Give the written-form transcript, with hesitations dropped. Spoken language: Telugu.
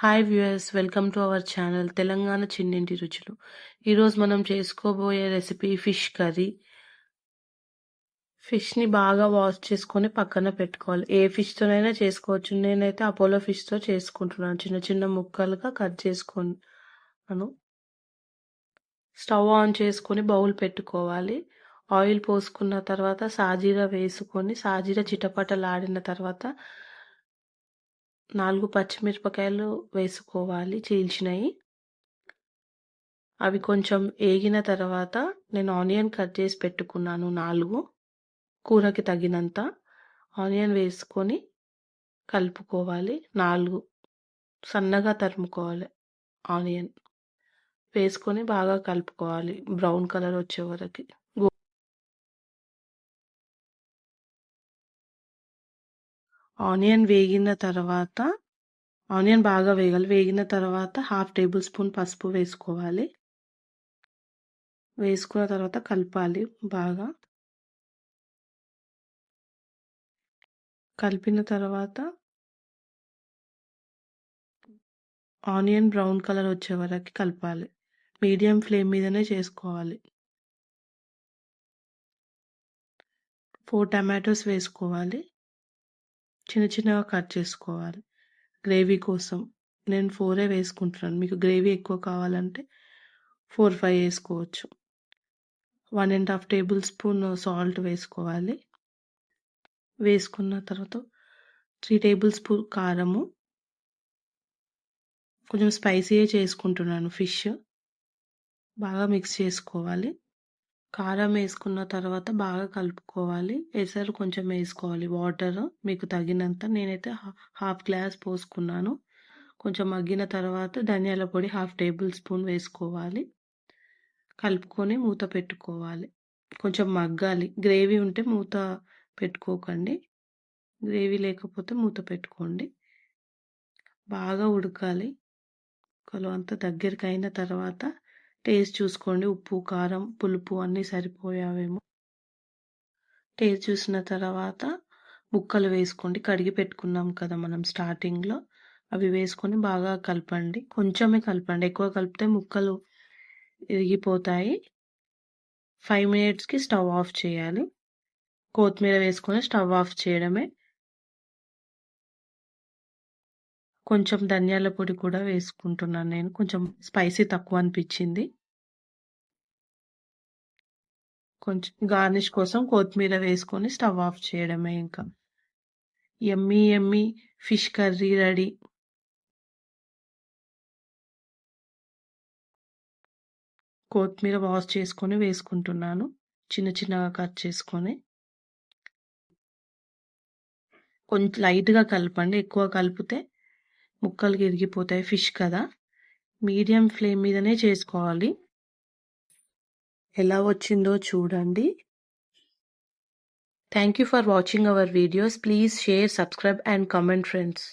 Hi viewers, welcome to our channel Telangana చిన్నింటి రుచులు. ఈరోజు మనం చేసుకోబోయే రెసిపీ ఫిష్ కర్రీ. ఫిష్ని బాగా వాష్ చేసుకొని పక్కన పెట్టుకోవాలి. ఏ ఫిష్తోనైనా చేసుకోవచ్చు. నేనైతే అపోలో ఫిష్తో చేసుకుంటున్నాను. చిన్న చిన్న ముక్కలుగా కట్ చేసుకున్నాను. స్టవ్ ఆన్ చేసుకొని బౌల్ పెట్టుకోవాలి. ఆయిల్ పోసుకున్న తర్వాత సాజీరా వేసుకొని సాజీరా చిటపటలాడిన తర్వాత 4 పచ్చిమిరపకాయలు వేసుకోవాలి చీల్చినవి. అవి కొంచెం ఏగిన తర్వాత నేను ఆనియన్ కట్ చేసి పెట్టుకున్నాను 4 కూరకి తగినంత. ఆనియన్ వేసుకొని కలుపుకోవాలి. 4 సన్నగా తరుముకోవాలి. ఆనియన్ వేసుకొని బాగా కలుపుకోవాలి బ్రౌన్ కలర్ వచ్చే వరకు. ఆనియన్ వేగిన తర్వాత ఆనియన్ బాగా వేగాలి. వేగిన తర్వాత 1/2 టేబుల్ స్పూన్ పసుపు వేసుకోవాలి. వేసుకున్న తర్వాత కలపాలి బాగా. కలిపిన తర్వాత ఆనియన్ బ్రౌన్ కలర్ వచ్చే వరకు కలపాలి. మీడియం ఫ్లేమ్ మీదనే చేసుకోవాలి. 4 టమాటోస్ వేసుకోవాలి. చిన్న చిన్నగా కట్ చేసుకోవాలి గ్రేవీ కోసం. నేను 4 వేసుకుంటున్నాను. మీకు గ్రేవీ ఎక్కువ కావాలంటే 4, 5 వేసుకోవచ్చు. 1.5 టేబుల్ స్పూన్ సాల్ట్ వేసుకోవాలి. వేసుకున్న తర్వాత 3 టేబుల్ స్పూన్ కారము. కొంచెం స్పైసీగా చేసుకుంటున్నాను ఫిష్. బాగా మిక్స్ చేసుకోవాలి. కారం వేసుకున్న తర్వాత బాగా కలుపుకోవాలి. ఎసరు కొంచెం వేసుకోవాలి. వాటర్ మీకు తగినంత. నేనైతే 1/2 గ్లాస్ పోసుకున్నాను. కొంచెం మగ్గిన తర్వాత ధనియాల పొడి 1/2 టేబుల్ స్పూన్ వేసుకోవాలి. కలుపుకొని మూత పెట్టుకోవాలి. కొంచెం మగ్గాలి. గ్రేవీ ఉంటే మూత పెట్టుకోకండి. గ్రేవీ లేకపోతే మూత పెట్టుకోండి. బాగా ఉడకాలి. అంతా దగ్గరికి అయిన తర్వాత టేస్ట్ చూసుకోండి. ఉప్పు, కారం, పులుపు అన్నీ సరిపోయావేమో. టేస్ట్ చూసిన తర్వాత ముక్కలు వేసుకోండి. కడిగి పెట్టుకున్నాం కదా మనం స్టార్టింగ్లో, అవి వేసుకొని బాగా కలపండి. కొంచెమే కలపండి. ఎక్కువ కలిపితే ముక్కలు ఇరిగిపోతాయి. 5 మినిట్స్కి స్టవ్ ఆఫ్ చేయాలి. కొత్తిమీర వేసుకొని స్టవ్ ఆఫ్ చేయడమే. కొంచెం ధనియాల పొడి కూడా వేసుకుంటున్నాను నేను. కొంచెం స్పైసీ తక్కువ అనిపించింది. కొంచెం గార్నిష్ కోసం కొత్తిమీర వేసుకొని స్టవ్ ఆఫ్ చేయడమే. ఇంకా యమ్మీ యమ్మీ ఫిష్ కర్రీ రెడీ. కొత్తిమీర వాష్ చేసుకొని వేసుకుంటున్నాను. చిన్న చిన్నగా కట్ చేసుకొని. కొంచెం లైట్గా కలపండి. ఎక్కువ కలిపితే ముక్కలు ఇరిగిపోతాయి. ఫిష్ కదా, మీడియం ఫ్లేమ్ మీదనే చేసుకోవాలి. ఎలా వచ్చిందో చూడండి. Thank you for watching our videos. Please share, subscribe and comment friends.